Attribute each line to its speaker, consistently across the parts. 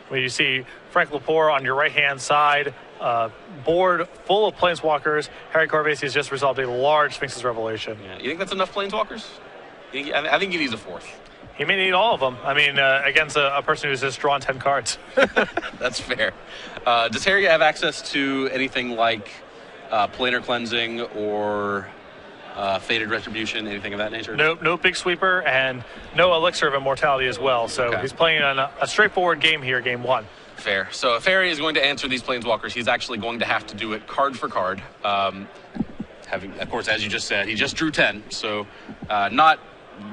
Speaker 1: where you see Frank Lepore on your right-hand side, board full of Planeswalkers. Harry Corvese has just resolved a large Sphinx's Revelation.
Speaker 2: Yeah. You think that's enough Planeswalkers? I think he needs a fourth.
Speaker 1: He may need all of them. I mean, against a person who's just drawn 10 cards.
Speaker 2: That's fair. Does Harry have access to anything like Planar Cleansing or Faded Retribution, anything of that nature?
Speaker 1: No Big Sweeper, and no Elixir of Immortality as well. So he's playing on a straightforward game here, game one.
Speaker 2: Fair. So if Harry is going to answer these Planeswalkers, he's actually going to have to do it card for card. Of course, as you just said, he just drew 10, so not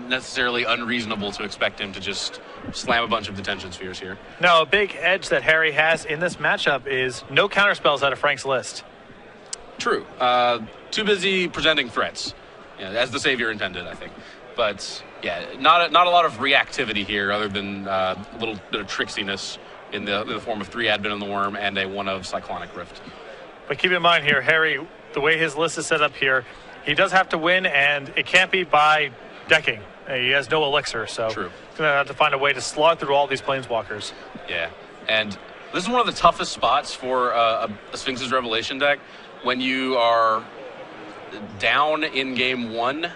Speaker 2: necessarily unreasonable to expect him to just slam a bunch of Detention Spheres here.
Speaker 1: Now, a big edge that Harry has in this matchup is no counterspells out of Frank's list.
Speaker 2: True. Too busy presenting threats, as the Savior intended, I think. But, yeah, not a lot of reactivity here other than a little bit of tricksiness in the form of 3 Advent on the Worm and a 1 of Cyclonic Rift.
Speaker 1: But keep in mind here, Harry, the way his list is set up here, he does have to win, and it can't be by decking. He has no elixir, so
Speaker 2: True.
Speaker 1: He's going to have to find a way to slog through all these Planeswalkers.
Speaker 2: Yeah, and this is one of the toughest spots for a Sphinx's Revelation deck when you are down in game 1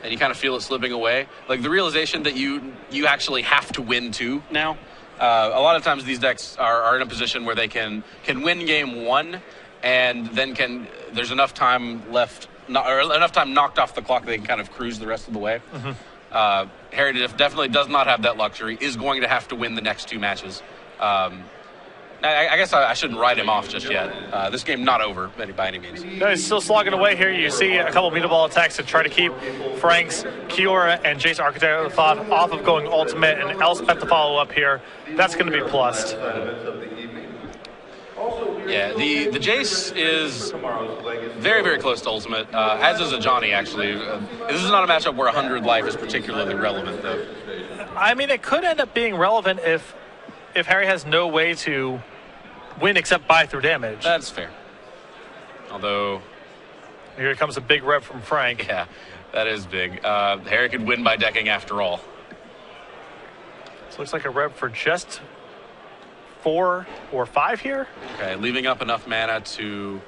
Speaker 2: and you kind of feel it slipping away. Like the realization that you actually have to win 2 now. A lot of times these decks are in a position where they can win game 1 and then there's enough time left, or enough time knocked off the clock that they can kind of cruise the rest of the way. Mm-hmm. Harry definitely does not have that luxury, is going to have to win the next 2 matches. I guess I shouldn't write him off just yet. This game not over by any means.
Speaker 1: No, he's still slogging away here. You see a couple Meter Ball attacks to try to keep Frank's Kiora and Jace Architect of the Thought off of going ultimate, and Elspeth to follow up here. That's going to be plussed.
Speaker 2: Yeah, the Jace is very, very close to ultimate, as is a Johnny, actually. This is not a matchup where 100 life is particularly relevant, though.
Speaker 1: I mean, it could end up being relevant if Harry has no way to win except buy through damage.
Speaker 2: That's fair. Although...
Speaker 1: Here comes a big rev from Frank.
Speaker 2: Yeah, that is big. Harry could win by decking after all.
Speaker 1: This looks like a rev for just 4 or 5 here.
Speaker 2: Okay, leaving up enough mana to...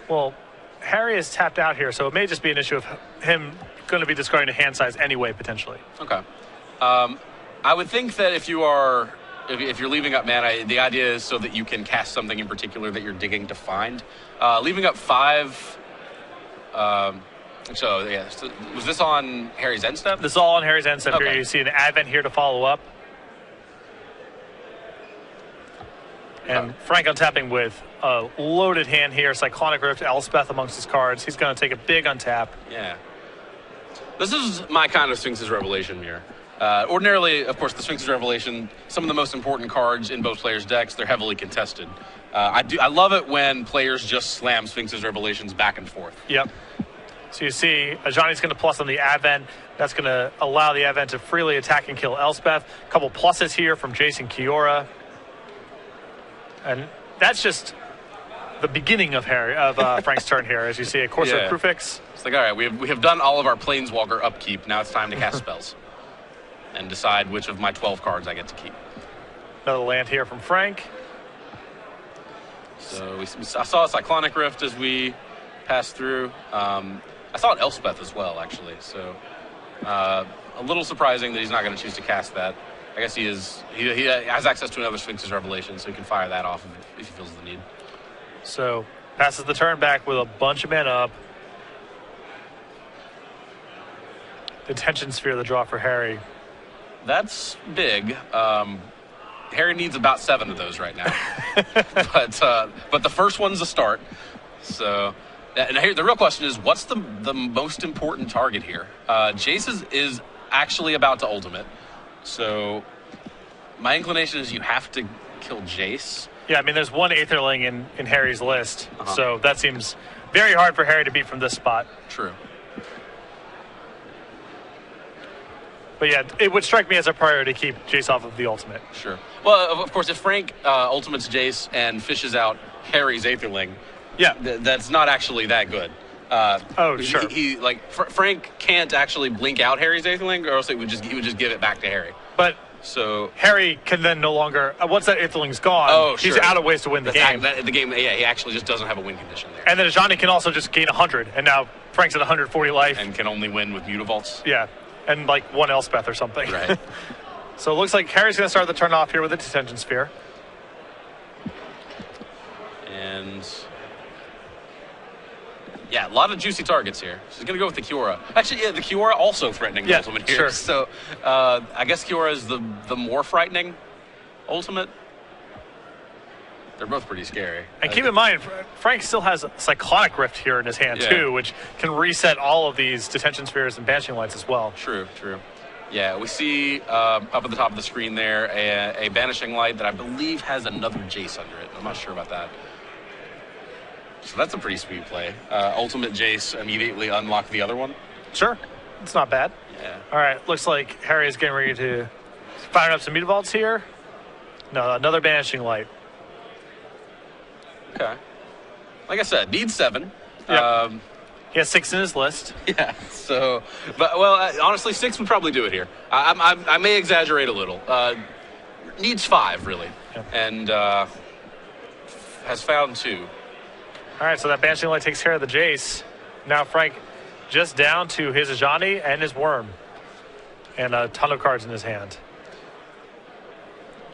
Speaker 1: Well, Harry is tapped out here, so it may just be an issue of him going to be discarding a hand size anyway, potentially.
Speaker 2: Okay. I would think that if you're leaving up mana, the idea is so that you can cast something in particular that you're digging to find. Leaving up 5... so was this on Harry's end step?
Speaker 1: This is all on Harry's end step.
Speaker 2: Okay.
Speaker 1: Here you see an Advent here to follow up. And Frank untapping with a loaded hand here. Cyclonic Rift, Elspeth amongst his cards. He's going to take a big untap.
Speaker 2: Yeah. This is my kind of Sphinx's Revelation mirror. Ordinarily, of course, the Sphinx's Revelation, some of the most important cards in both players' decks, they're heavily contested. I love it when players just slam Sphinx's Revelations back and forth.
Speaker 1: Yep. So you see, Johnny's going to plus on the Advent. That's going to allow the Advent to freely attack and kill Elspeth. A couple pluses here from Jason Kiora. And that's just the beginning of Frank's turn here, as you see a Corsair Crufix.
Speaker 2: It's like, all right, we have done all of our Planeswalker upkeep. Now it's time to cast spells and decide which of my 12 cards I get to keep.
Speaker 1: Another land here from Frank.
Speaker 2: So I saw a Cyclonic Rift as we passed through. I saw an Elspeth as well, actually. So a little surprising that he's not going to choose to cast that. I guess he has access to another Sphinx's Revelation, so he can fire that off if he feels the need.
Speaker 1: So passes the turn back with a bunch of mana up. Detention Sphere, the draw for Harry.
Speaker 2: That's big. Harry needs about 7 of those right now. but the first one's a start. So, and here, the real question is, what's the most important target here? Jace is actually about to ultimate. So my inclination is you have to kill Jace.
Speaker 1: Yeah, I mean, there's one Aetherling in Harry's list. So that seems very hard for Harry to beat from this spot.
Speaker 2: True.
Speaker 1: But yeah, it would strike me as a priority to keep Jace off of the ultimate.
Speaker 2: Sure. Well, of course, if Frank ultimates Jace and fishes out Harry's Aetherling, that's not actually that good.
Speaker 1: Sure.
Speaker 2: Frank can't actually blink out Harry's Aetherling, or else he would just give it back to Harry.
Speaker 1: But
Speaker 2: So
Speaker 1: Harry can then no longer, once that Ithling's gone, he's out of ways to win the game.
Speaker 2: He actually just doesn't have a win condition there.
Speaker 1: And then Ajani can also just gain 100, and now Frank's at 140 life.
Speaker 2: And can only win with Mutavaults.
Speaker 1: Yeah, and like one Elspeth or something.
Speaker 2: Right.
Speaker 1: So it looks like Harry's going to start the turn off here with a Detention Sphere.
Speaker 2: And yeah, a lot of juicy targets here. She's going to go with the Kiora. Actually, yeah, the Kiora also threatening the ultimate here.
Speaker 1: Sure.
Speaker 2: So I guess Kiora is the more frightening ultimate. They're both pretty scary.
Speaker 1: And keep in mind, Frank still has a Cyclonic Rift here in his hand, too, which can reset all of these Detention Spheres and Banishing Lights as well.
Speaker 2: True. Yeah, we see up at the top of the screen there a Banishing Light that I believe has another Jace under it. I'm not sure about that. So that's a pretty sweet play. Ultimate Jace, immediately unlock the other one.
Speaker 1: Sure. It's not bad.
Speaker 2: Yeah.
Speaker 1: All right. Looks like Harry is getting ready to fire up some Mutavaults here. No, another Banishing Light.
Speaker 2: Okay. Like I said, needs 7.
Speaker 1: Yep. He has 6 in his list.
Speaker 2: Yeah. So, but honestly, 6 would probably do it here. I may exaggerate a little. Needs 5 really, and has found 2.
Speaker 1: All right. So that Banishing Light takes care of the Jace. Now Frank just down to his Ajani and his Worm, and a ton of cards in his hand.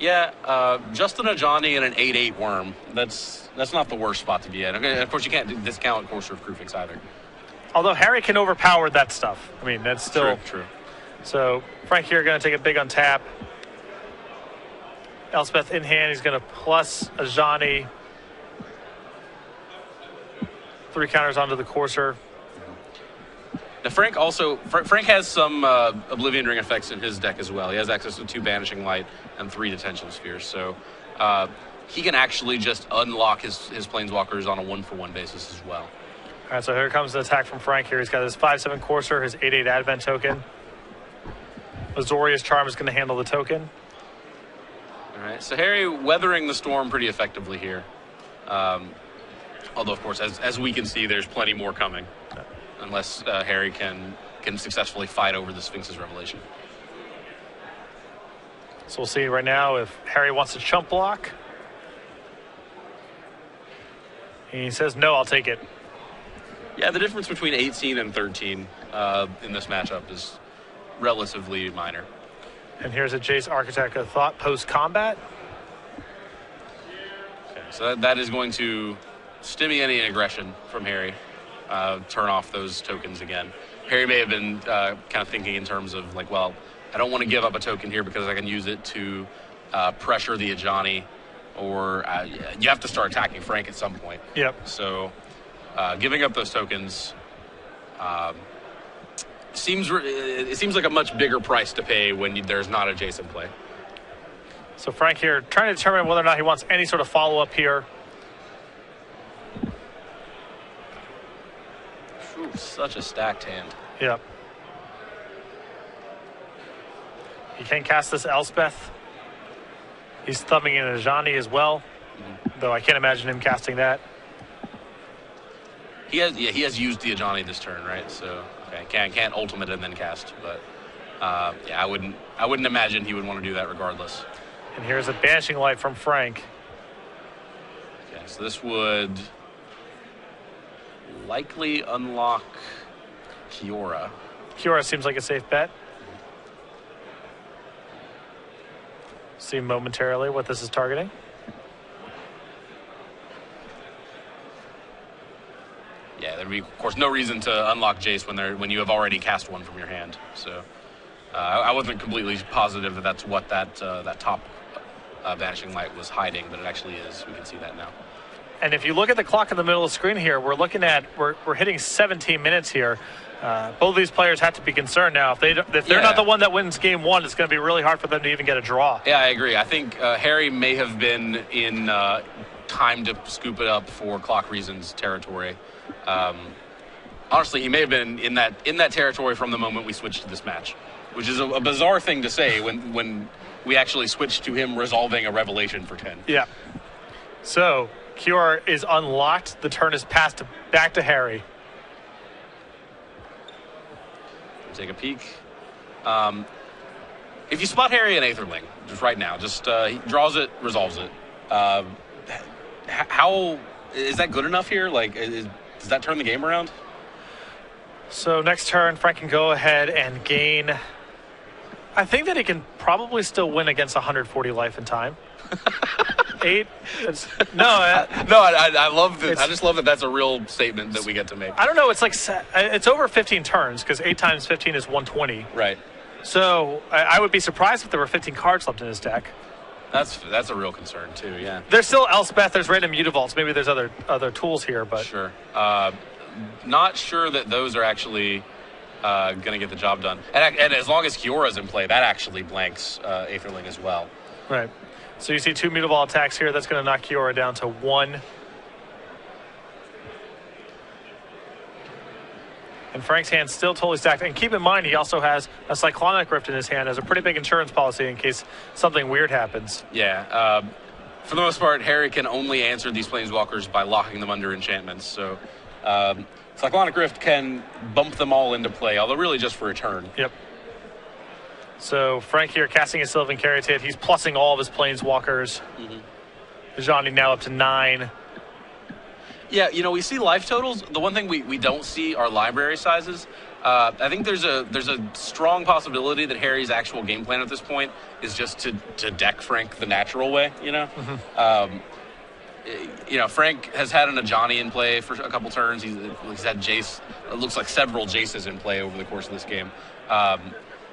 Speaker 2: Yeah, just an Ajani and an 8/8 Worm. That's not the worst spot to be in. Okay, of course, you can't discount Courser of Krufix either.
Speaker 1: Although Harry can overpower that stuff. I mean, that's still
Speaker 2: true.
Speaker 1: So Frank here going to take a big untap. Elspeth in hand. He's going to plus Ajani. 3 counters onto the Courser.
Speaker 2: Now Frank has some Oblivion Ring effects in his deck as well. He has access to 2 Banishing Light and 3 Detention Spheres. So he can actually just unlock his Planeswalkers on a 1-for-1 basis as well.
Speaker 1: All right, so here comes the attack from Frank here. He's got his 5/7 Courser, his 8/8 Advent token. Azorius Charm is going to handle the token.
Speaker 2: All right, so Harry weathering the storm pretty effectively here. Although, of course, as we can see, there's plenty more coming. Unless Harry can successfully fight over the Sphinx's Revelation.
Speaker 1: So we'll see right now if Harry wants to chump block. And he says, no, I'll take it.
Speaker 2: Yeah, the difference between 18 and 13 in this matchup is relatively minor.
Speaker 1: And here's a Jace Architect of Thought post-combat.
Speaker 2: Okay, so that is going to stimmy any aggression from Harry. Turn off those tokens again. Harry may have been kind of thinking in terms of like, well, I don't want to give up a token here because I can use it to pressure the Ajani, or you have to start attacking Frank at some point.
Speaker 1: Yep.
Speaker 2: So giving up those tokens seems like a much bigger price to pay when there's not a Jace in play.
Speaker 1: So Frank here trying to determine whether or not he wants any sort of follow-up here.
Speaker 2: Ooh, such a stacked hand.
Speaker 1: Yep. He can cast this Elspeth. He's thumbing in Ajani as well, though I can't imagine him casting that.
Speaker 2: He has used the Ajani this turn, right? So okay, can't ultimate and then cast, but I wouldn't imagine he would want to do that regardless.
Speaker 1: And here's a Banishing Light from Frank.
Speaker 2: Okay, so this would likely unlock Kiora.
Speaker 1: Kiora seems like a safe bet. See momentarily what this is targeting.
Speaker 2: Yeah, there'd be, of course, no reason to unlock Jace when you have already cast one from your hand. So I wasn't completely positive that that's what that top Vanishing Light was hiding, but it actually is. We can see that now.
Speaker 1: And if you look at the clock in the middle of the screen here, we're hitting 17 minutes here. Both of these players have to be concerned now. If they're not the one that wins game one, it's going to be really hard for them to even get a draw.
Speaker 2: Yeah, I agree. I think Harry may have been in time to scoop it up for clock reasons territory. Honestly, he may have been in that territory from the moment we switched to this match, which is a bizarre thing to say when we actually switched to him resolving a revelation for 10.
Speaker 1: Yeah. So Kiora is unlocked. The turn is passed back to Harry.
Speaker 2: Take a peek. if you spot Harry and Aetherling, just right now, just he draws it, resolves it. How is that good enough here? Like, does that turn the game around?
Speaker 1: So next turn, Frank can go ahead and gain. I think that he can probably still win against 140 life and time. 8.
Speaker 2: I love this. I just love that that's a real statement that we get to make.
Speaker 1: I don't know. It's like it's over 15 turns because 8 times 15 is 120.
Speaker 2: Right.
Speaker 1: So I would be surprised if there were 15 cards left in his deck.
Speaker 2: That's a real concern too. Yeah.
Speaker 1: There's still Elspeth. There's random Mutavaults. Maybe there's other tools here, but
Speaker 2: sure. Not sure that those are actually going to get the job done. And as long as Kiora's in play, that actually blanks Aetherling as well.
Speaker 1: Right. So you see 2 Mutavault attacks here. That's going to knock Kiora down to 1. And Frank's hand's still totally stacked. And keep in mind, he also has a Cyclonic Rift in his hand as a pretty big insurance policy in case something weird happens.
Speaker 2: Yeah. For the most part, Harry can only answer these Planeswalkers by locking them under enchantments. So Cyclonic Rift can bump them all into play, although really just for a turn.
Speaker 1: Yep. So Frank here casting his Sylvan Caryatid. He's plussing all of his Planeswalkers. Ajani now up to 9.
Speaker 2: Yeah, we see life totals. The one thing we don't see are library sizes. I think there's a strong possibility that Harry's actual game plan at this point is just to deck Frank the natural way, Frank has had an Ajani in play for a couple turns. He's had Jace. It looks like several Jaces in play over the course of this game.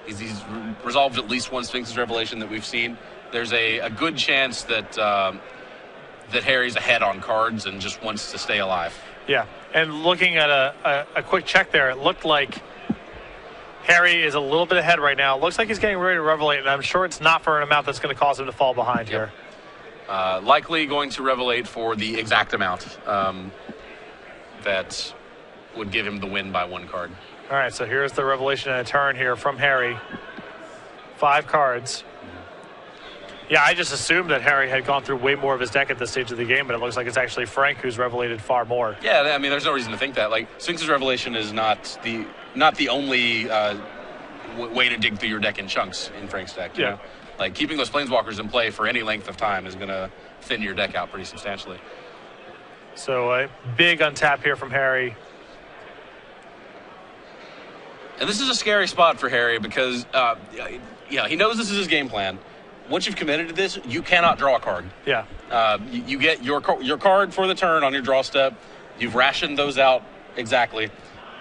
Speaker 2: He's resolved at least one Sphinx's Revelation that we've seen. There's a good chance that Harry's ahead on cards and just wants to stay alive.
Speaker 1: Yeah, and looking at a quick check there, it looked like Harry is a little bit ahead right now. It looks like he's getting ready to Revelate, and I'm sure it's not for an amount that's going to cause him to fall behind here.
Speaker 2: Likely going to Revelate for the exact amount that would give him the win by 1 card.
Speaker 1: All right, so here's the Revelation and a turn here from Harry. 5 cards. Yeah, I just assumed that Harry had gone through way more of his deck at this stage of the game, but it looks like it's actually Frank who's revelated far more.
Speaker 2: Yeah, I mean, there's no reason to think that. Like, Sphinx's Revelation is not the only way to dig through your deck in chunks in Frank's deck. You know? Like, keeping those Planeswalkers in play for any length of time is going to thin your deck out pretty substantially.
Speaker 1: So a big untap here from Harry.
Speaker 2: And this is a scary spot for Harry because, he knows this is his game plan. Once you've committed to this, you cannot draw a card.
Speaker 1: Yeah.
Speaker 2: You get your card for the turn on your draw step. You've rationed those out exactly.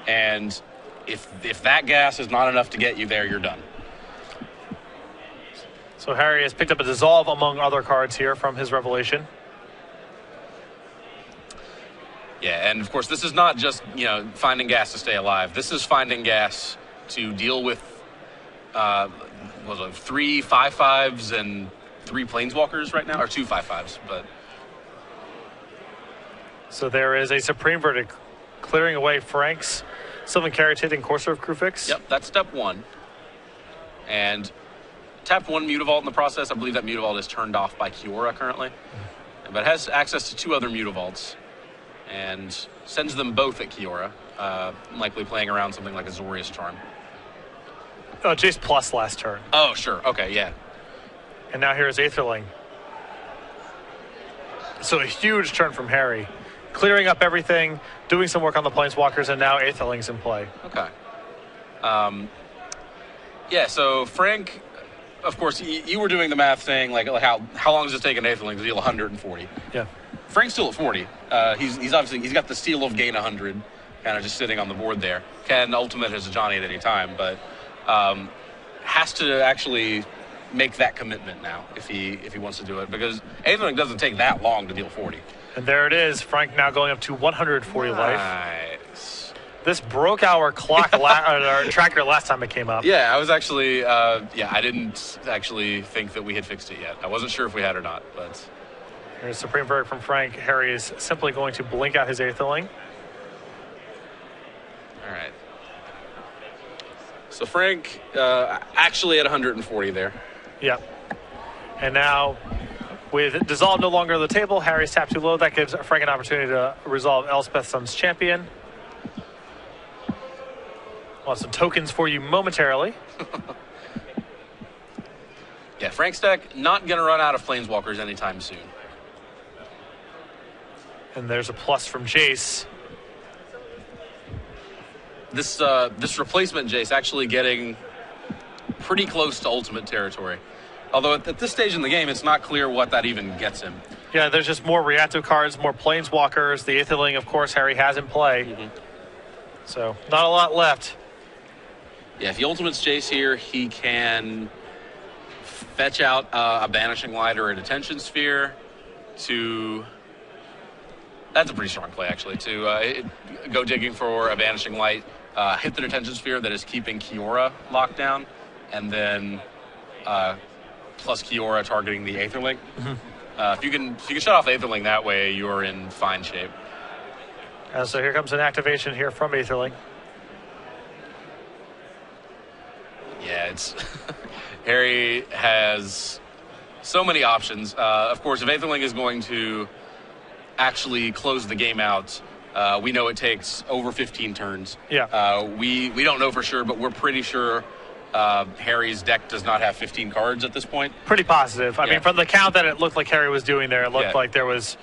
Speaker 2: And if that gas is not enough to get you there, you're done.
Speaker 1: So Harry has picked up a Dissolve among other cards here from his Revelation.
Speaker 2: Yeah, and of course, this is not just, finding gas to stay alive. This is finding gas to deal with 3 5/5s and 3 Planeswalkers right now, or 2 5/5s, but.
Speaker 1: So there is a Supreme Verdict clearing away Frank's Sylvan Caryatid and Courser of Crufix.
Speaker 2: Yep, that's step 1. And tapped 1 Mutavault in the process. I believe that Mutavault is turned off by Kiora currently. But it has access to 2 other Mutavaults and sends them both at Kiora, likely playing around something like a Zorius Charm.
Speaker 1: Oh, Jace plus last turn.
Speaker 2: Oh, sure. Okay, yeah.
Speaker 1: And now here's Aetherling. So a huge turn from Harry. Clearing up everything, doing some work on the Planeswalkers, and now Aetherling's in play.
Speaker 2: Okay. So Frank, of course, you were doing the math saying, like how long does it take an Aetherling to deal 140?
Speaker 1: Yeah.
Speaker 2: Frank's still at 40. He's got the steal of gain 100, kind of just sitting on the board there. Can ultimate his Ajani at any time, but has to actually make that commitment now if he wants to do it, because Aetherling doesn't take that long to deal 40.
Speaker 1: And there it is. Frank now going up to 140 life.
Speaker 2: Nice.
Speaker 1: This broke our clock our tracker last time it came up.
Speaker 2: Yeah, I was actually I didn't actually think that we had fixed it yet. I wasn't sure if we had or not, but
Speaker 1: here's Supreme Verdict from Frank. Harry is simply going to blink out his Aetherling.
Speaker 2: All right. So Frank actually at 140 there.
Speaker 1: Yep. And now, with Dissolve no longer on the table, Harry's tapped too low. That gives Frank an opportunity to resolve Elspeth Sun's Champion. We'll have some tokens for you momentarily.
Speaker 2: Yeah, Frank's deck not going to run out of Planeswalkers anytime soon.
Speaker 1: And there's a plus from Jace.
Speaker 2: This replacement Jace actually getting pretty close to ultimate territory. Although at this stage in the game, it's not clear what that even gets him.
Speaker 1: Yeah, there's just more reactive cards, more Planeswalkers. The Aetherling, of course, Harry has in play.
Speaker 2: Mm-hmm.
Speaker 1: So not a lot left.
Speaker 2: Yeah, if he ultimates Jace here, he can fetch out a Banishing Light or a Detention Sphere to... That's a pretty strong play, actually, to go digging for a Banishing Light, hit the Detention Sphere that is keeping Kiora locked down, and then plus Kiora targeting the Aetherling.
Speaker 1: Mm-hmm.
Speaker 2: If you can shut off Aetherling that way, you're in fine shape.
Speaker 1: So here comes an activation here from Aetherling.
Speaker 2: Yeah, it's Harry has so many options. Of course, if Aetherling is going to actually close the game out, we know it takes over 15 turns.
Speaker 1: Yeah.
Speaker 2: We don't know for sure, but we're pretty sure Harry's deck does not have 15 cards at this point.
Speaker 1: Pretty positive. I mean, from the count that it looked like Harry was doing there, it looked like there was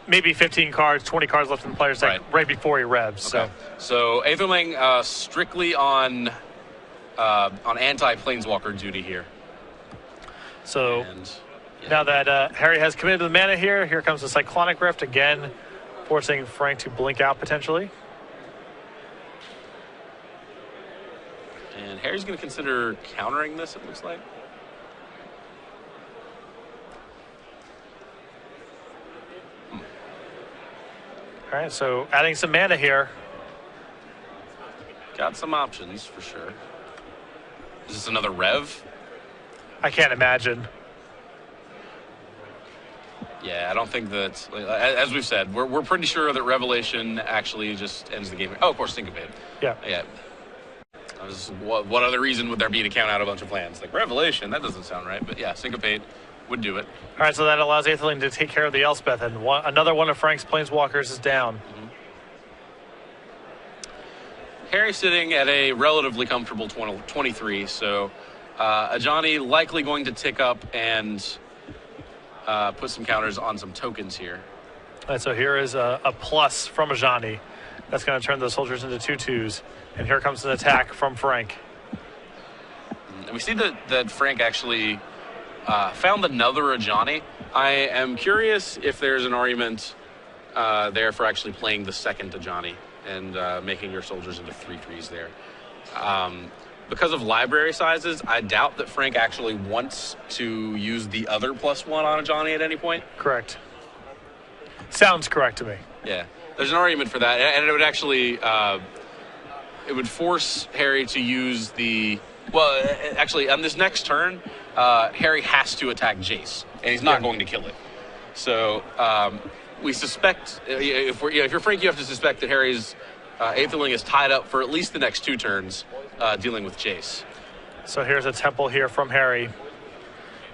Speaker 1: maybe 15 cards, 20 cards left in the player's deck right before he revs.
Speaker 2: Okay. So Aetherling strictly on anti-Planeswalker duty here.
Speaker 1: So now that Harry has committed to the mana here comes the Cyclonic Rift again, forcing Frank to blink out potentially.
Speaker 2: And Harry's going to consider countering this, it looks like.
Speaker 1: All right, so adding some mana here.
Speaker 2: Got some options for sure. Is this another Rev?
Speaker 1: I can't imagine.
Speaker 2: Yeah, I don't think that, as we've said, we're pretty sure that Revelation actually just ends the game. Oh, of course, Syncopate.
Speaker 1: Yeah.
Speaker 2: What other reason would there be to count out a bunch of plans? Like Revelation, that doesn't sound right. But yeah, Syncopate would do it.
Speaker 1: All right, so that allows Aetherling to take care of the Elspeth, and another one of Frank's Planeswalkers is down.
Speaker 2: Mm-hmm. Harry's sitting at a relatively comfortable 23, so Ajani likely going to tick up and put some counters on some tokens here.
Speaker 1: All right, so here is a plus from Ajani. That's going to turn those soldiers into 2/2s. And here comes an attack from Frank.
Speaker 2: And we see that Frank actually found another Ajani. I am curious if there's an argument there for actually playing the second Ajani and making your soldiers into 3/3s there. Because of library sizes, I doubt that Frank actually wants to use the other +1 on Ajani at any point.
Speaker 1: Correct. Sounds correct to me.
Speaker 2: Yeah, there's an argument for that, and it would actually it would force Harry to use the... Well, actually, on this next turn, Harry has to attack Jace, and he's not going to kill it. So we suspect, if you're Frank, you have to suspect that Harry's Aetherling is tied up for at least the next 2 turns dealing with Jace.
Speaker 1: So here's a temple here from Harry.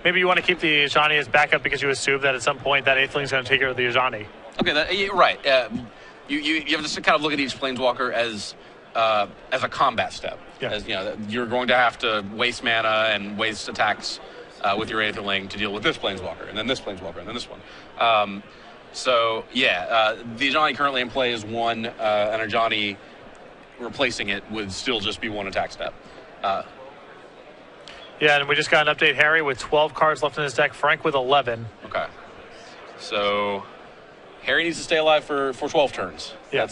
Speaker 1: Maybe you want to keep the Ajani as backup because you assume that at some point that Aetherling's going to take care of the Ajani.
Speaker 2: Okay, right. You have to kind of look at each Planeswalker as a combat step.
Speaker 1: Yeah.
Speaker 2: As, you're going to have to waste mana and waste attacks with your Aetherling to deal with this Planeswalker, and then this Planeswalker, and then this one. The Ajani currently in play is 1, and Ajani replacing it would still just be 1 attack step.
Speaker 1: And we just got an update, Harry, with 12 cards left in his deck, Frank with 11.
Speaker 2: Okay. So Harry needs to stay alive for 12 turns.
Speaker 1: Yeah.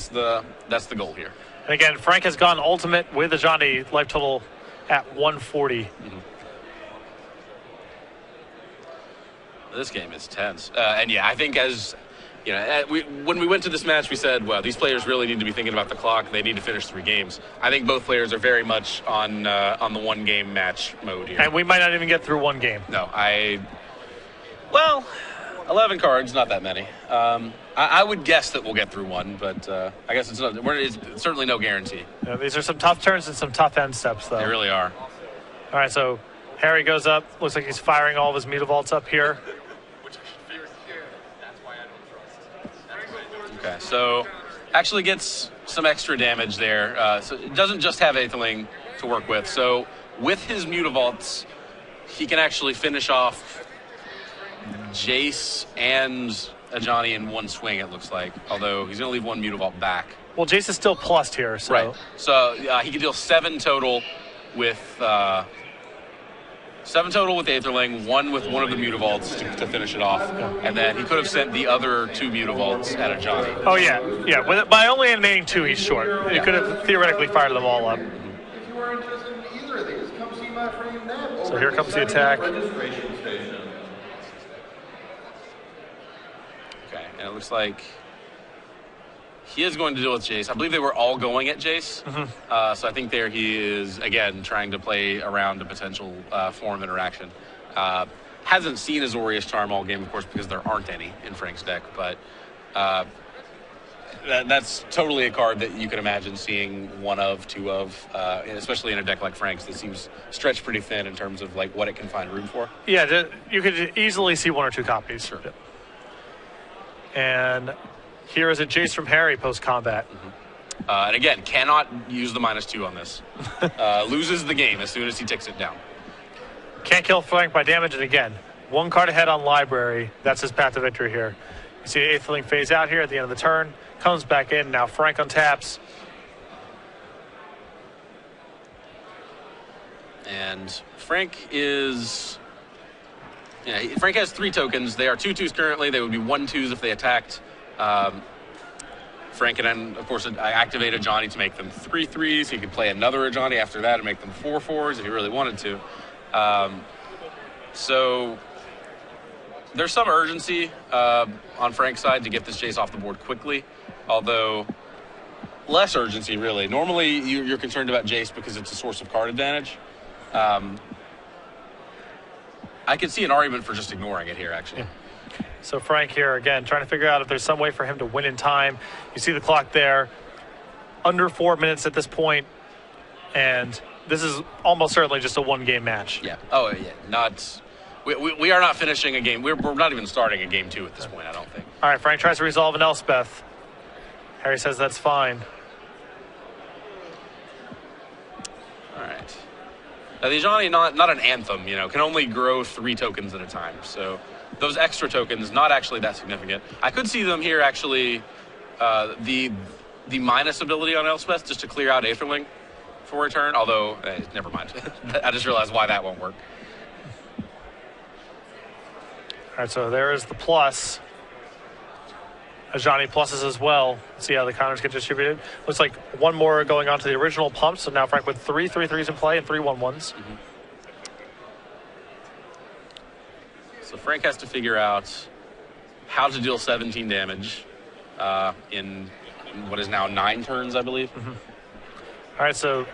Speaker 2: That's the goal here.
Speaker 1: And again, Frank has gone ultimate with Ajani, life total at 140.
Speaker 2: Mm-hmm. This game is tense. I think as... when we went to this match, we said, well, these players really need to be thinking about the clock. They need to finish 3 games. I think both players are very much on the 1-game match mode here.
Speaker 1: And we might not even get through 1 game.
Speaker 2: No, 11 cards, not that many. I would guess that we'll get through 1, but I guess it's certainly no guarantee.
Speaker 1: Yeah, these are some tough turns and some tough end steps, though.
Speaker 2: They really are.
Speaker 1: All right, so Harry goes up. Looks like he's firing all of his Mutavaults up here.
Speaker 2: Okay, so actually gets some extra damage there. So it doesn't just have Aetherling to work with. So with his Mutavaults, he can actually finish off Jace and Ajani in one swing, it looks like. Although he's going to leave one Mutavault back.
Speaker 1: Well, Jace is still plussed here. So.
Speaker 2: Right. So he can deal 7 total with... 7 total with Aetherling, 1 with one of the Mutavaults to finish it off.
Speaker 1: Yeah.
Speaker 2: And then he could have sent the other 2 Mutavaults at Ajani.
Speaker 1: Oh, yeah. By only animating 2, he's short.
Speaker 2: Yeah.
Speaker 1: He could have theoretically fired them all up.
Speaker 3: If you are interested in either of these, come see my friend Neb.
Speaker 1: So here comes the attack.
Speaker 3: Registration station.
Speaker 2: Okay, and it looks like he is going to deal with Jace. I believe they were all going at Jace. So I think there he is, again, trying to play around a potential form interaction. Hasn't seen Azorius Charm all game, of course, because there aren't any in Frank's deck. But that's totally a card that you can imagine seeing 1 of, 2 of, especially in a deck like Frank's that seems stretched pretty thin in terms of like what it can find room for.
Speaker 1: Yeah, you could easily see 1 or 2 copies.
Speaker 2: Sure.
Speaker 1: And here is a Jace from Harry post-combat.
Speaker 2: And again, cannot use the -2 on this. Loses the game as soon as he ticks it down.
Speaker 1: Can't kill Frank by damage, and again, 1 card ahead on Library. That's his path to victory here. You see Aetherling phase out here at the end of the turn. Comes back in. Now Frank untaps.
Speaker 2: And Frank is... Yeah, Frank has 3 tokens. They are 2/2s currently. They would be 1/2s if they attacked. Frank can then, of course, activate Ajani to make them 3/3s. He could play another Ajani after that and make them 4/4s if he really wanted to. So there's some urgency on Frank's side to get this Jace off the board quickly, although less urgency, really. Normally, you're concerned about Jace because it's a source of card advantage. I could see an argument for just ignoring it here, actually.
Speaker 1: Yeah. So Frank here, again, trying to figure out if there's some way for him to win in time. You see the clock there. Under 4 minutes at this point, and this is almost certainly just a 1-game match.
Speaker 2: Yeah. Oh, yeah. We are not finishing a game. We're not even starting a game 2 at this point, I don't think.
Speaker 1: All right, Frank tries to resolve an Elspeth. Harry says that's fine.
Speaker 2: All right. Now, the Ajani, not an Anthem, can only grow 3 tokens at a time. So those extra tokens, not actually that significant. I could see them here, actually, the minus ability on Elspeth, just to clear out Aetherling for a turn, although, never mind. I just realized why that won't work.
Speaker 1: All right, so there is the plus. Ajani pluses as well. See how the counters get distributed. Looks like 1 more going on to the original pump. So now Frank with 3 3/3s in play and 3 1/1s.
Speaker 2: So Frank has to figure out how to deal 17 damage in what is now 9 turns, I believe.
Speaker 1: All right, so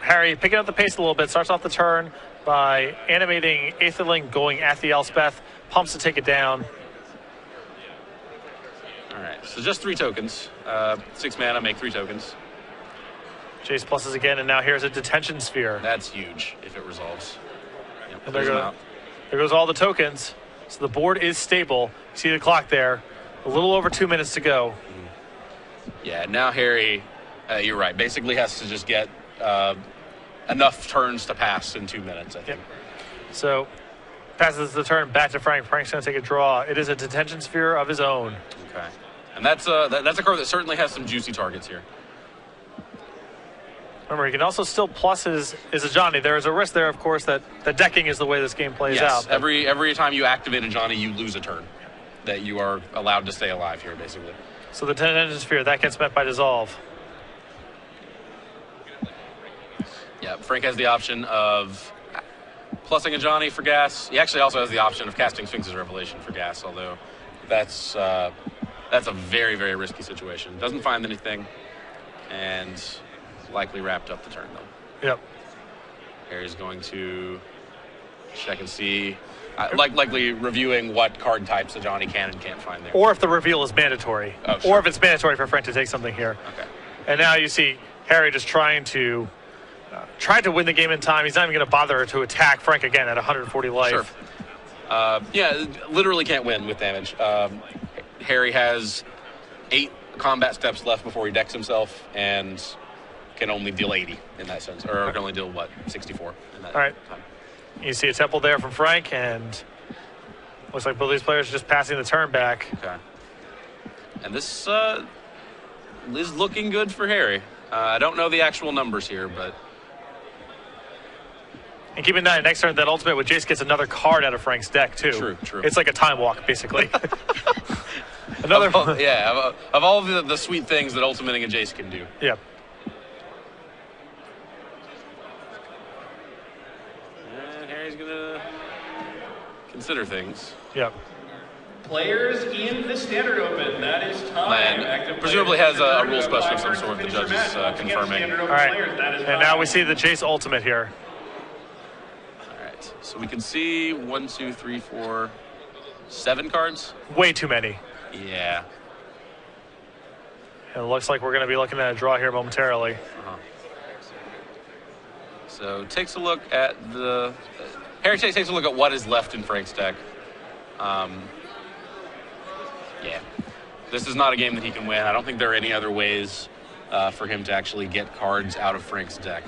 Speaker 1: Harry picking up the pace a little bit. Starts off the turn by animating Aetherling, going at the Elspeth. Pumps to take it down.
Speaker 2: All right, so just 3 tokens. 6 mana, make 3 tokens.
Speaker 1: Jace pluses again, and now here's a Detention Sphere.
Speaker 2: That's huge if it resolves. Yep,
Speaker 1: And
Speaker 2: clears them out.
Speaker 1: there goes all the tokens. So the board is stable. You see the clock there. A little over 2 minutes to go.
Speaker 2: Yeah, now Harry, you're right, basically has to just get enough turns to pass in 2 minutes, I think.
Speaker 1: Yep. So passes the turn back to Frank. Frank's going to take a draw. It is a Detention Sphere of his own.
Speaker 2: Okay. And that's a card that certainly has some juicy targets here.
Speaker 1: Remember, he can also still plus his Ajani. There is a risk there, of course, that the decking is the way this game plays
Speaker 2: Yes,
Speaker 1: out.
Speaker 2: every time you activate Ajani, you lose a turn that you are allowed to stay alive here, basically.
Speaker 1: So the Detention Sphere, that gets met by Dissolve.
Speaker 2: Yeah, Frank has the option of plussing Ajani for gas. He actually also has the option of casting Sphinx's Revelation for gas, although that's a very, very risky situation. Doesn't find anything, and likely wrapped up the turn, though.
Speaker 1: Yep.
Speaker 2: Harry's going to check and see, likely reviewing what card types Ajani can and can't find there.
Speaker 1: Or if the reveal is mandatory.
Speaker 2: Oh, sure.
Speaker 1: Or if it's mandatory for Frank to take something here.
Speaker 2: Okay.
Speaker 1: And now you see Harry just trying to win the game in time. He's not even going to bother to attack Frank again at 140 life.
Speaker 2: Sure. Yeah, literally can't win with damage. Harry has 8 combat steps left before he decks himself, and can only deal 80 in that sense, or can only deal 64 in that
Speaker 1: All right.
Speaker 2: time.
Speaker 1: You see a temple there from Frank, and looks like both these players are just passing the turn back.
Speaker 2: Okay. And this is looking good for Harry. I don't know the actual numbers here, but...
Speaker 1: And keep in mind, next turn, that ultimate with Jace gets another card out of Frank's deck, too.
Speaker 2: True.
Speaker 1: It's like a time walk, basically. Another
Speaker 2: of all the sweet things that ultimating a Jace can do.
Speaker 1: Yeah.
Speaker 2: And Harry's going to consider things.
Speaker 1: Yep.
Speaker 3: Players in the Standard Open. That is time.
Speaker 2: And presumably has a rule special of some sort, the judge is confirming.
Speaker 1: All right. And now we see the Jace ultimate here.
Speaker 2: All right. So we can see 1, 2, 3, 4, 7 cards.
Speaker 1: Way too many.
Speaker 2: Yeah.
Speaker 1: And it looks like we're going to be looking at a draw here momentarily.
Speaker 2: So takes a look at the... Harry takes a look at what is left in Frank's deck. Yeah. This is not a game that he can win. I don't think there are any other ways for him to actually get cards out of Frank's deck.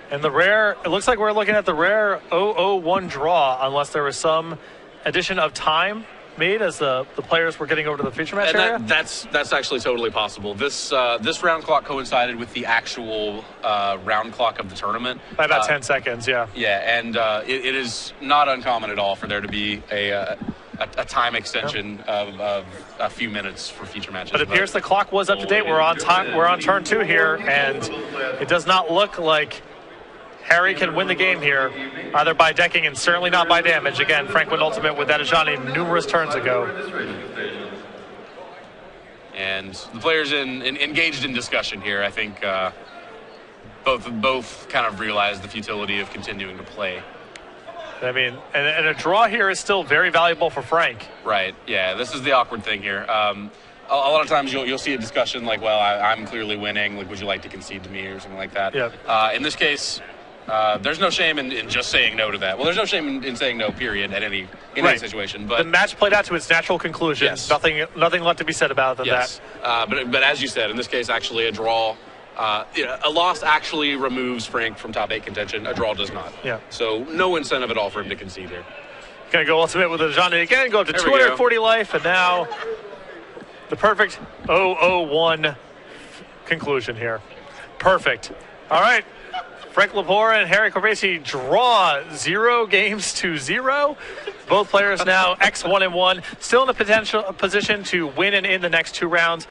Speaker 1: And the rare... It looks like we're looking at the rare 0-0-1 draw, unless there was some addition of time made as the players were getting over to the feature match area.
Speaker 2: That's actually totally possible. This round clock coincided with the actual round clock of the tournament
Speaker 1: by about 10 seconds. Yeah.
Speaker 2: Yeah, and it is not uncommon at all for there to be a time extension of a few minutes for feature matches.
Speaker 1: But it appears the clock was up to date. We're on time. We're on turn 2 here, and it does not look like Harry can win the game here, either by decking and certainly not by damage. Again, Frank went ultimate with that Ajani numerous turns ago.
Speaker 2: And the players engaged in discussion here. I think both kind of realized the futility of continuing to play.
Speaker 1: I mean, and a draw here is still very valuable for Frank.
Speaker 2: Right, yeah, this is the awkward thing here. A lot of times you'll see a discussion like, well, I'm clearly winning, like, would you like to concede to me or something like that?
Speaker 1: Yep.
Speaker 2: In this case, there's no shame in just saying no to that. Well, there's no shame in saying no, period, in any situation. But
Speaker 1: the match played out to its natural conclusion.
Speaker 2: Yes.
Speaker 1: Nothing left to be said about it than that.
Speaker 2: But as you said, in this case, actually a draw, a loss actually removes Frank from top 8 contention. A draw does not.
Speaker 1: Yeah.
Speaker 2: So no incentive at all for him to concede here.
Speaker 1: Going to go ultimate with Ajani again, go up to 240 life, and now the perfect 0-0-1 conclusion here. Perfect. All right. Frank Lepore and Harry Corbesi draw 0-0. Both players now X1-1, still in a potential position to win and in the next 2 rounds.